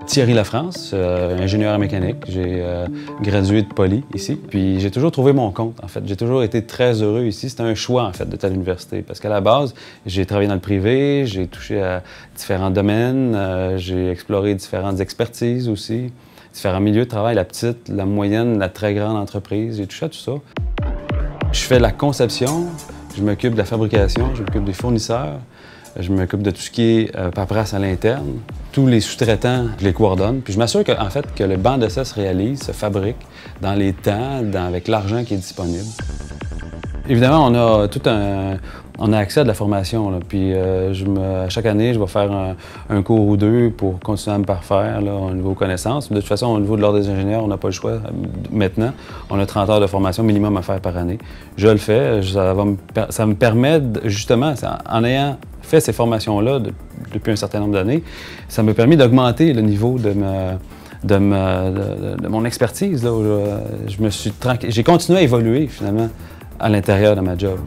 Thierry Lafrance, ingénieur mécanique. J'ai gradué de Poly ici. Puis j'ai toujours trouvé mon compte, en fait. J'ai toujours été très heureux ici. C'était un choix, en fait, d'être à l'université. Parce qu'à la base, j'ai travaillé dans le privé, j'ai touché à différents domaines, j'ai exploré différentes expertises aussi, différents milieux de travail, la petite, la moyenne, la très grande entreprise. J'ai touché à tout ça. Je fais la conception, je m'occupe de la fabrication, je m'occupe des fournisseurs, je m'occupe de tout ce qui est paperasse à l'interne. Tous les sous-traitants, je les coordonne. Puis je m'assure en fait, que le banc d'essai se réalise, se fabrique dans les temps, avec l'argent qui est disponible. Évidemment, on a accès à de la formation. Là. Puis chaque année, je vais faire un cours ou deux pour continuer à me parfaire là, au niveau connaissances. De toute façon, au niveau de l'Ordre des ingénieurs, on n'a pas le choix. Maintenant, on a 30 heures de formation minimum à faire par année. Je le fais. Ça me permet, justement, en ayant fait ces formations-là depuis un certain nombre d'années, ça m'a permis d'augmenter le niveau de mon expertise. Là, j'ai continué à évoluer, finalement, à l'intérieur de ma job.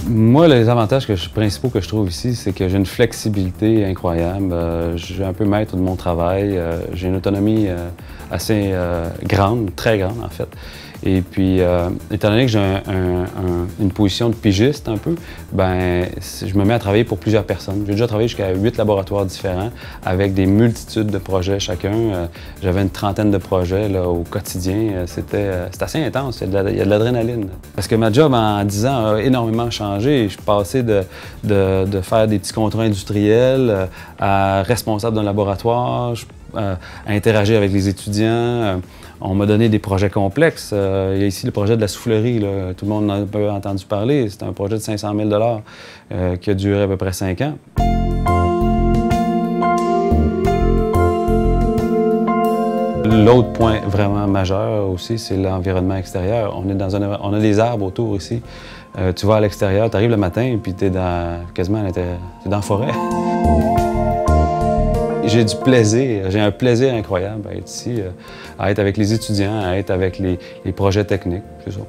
Moi, les avantages principaux que je trouve ici, c'est que j'ai une flexibilité incroyable. Je suis un peu maître de mon travail. J'ai une autonomie assez grande, très grande en fait. Et puis, étant donné que j'ai une position de pigiste un peu, ben, je me mets à travailler pour plusieurs personnes. J'ai déjà travaillé jusqu'à 8 laboratoires différents avec des multitudes de projets chacun. J'avais une trentaine de projets là, au quotidien. C'était assez intense, il y a de l'adrénaline. Parce que ma job en 10 ans a énormément changé. Je suis passé de faire des petits contrats industriels à responsable d'un laboratoire, à interagir avec les étudiants. On m'a donné des projets complexes. Il y a ici le projet de la soufflerie. Là. Tout le monde en a pas entendu parler. C'est un projet de 500 000 qui a duré à peu près 5 ans. L'autre point vraiment majeur aussi, c'est l'environnement extérieur. On a des arbres autour ici. Tu vas à l'extérieur, tu arrives le matin et puis tu es quasiment à l'intérieur. Tu es dans la forêt. J'ai du plaisir, j'ai un plaisir incroyable à être ici, à être avec les étudiants, à être avec les projets techniques, c'est ça.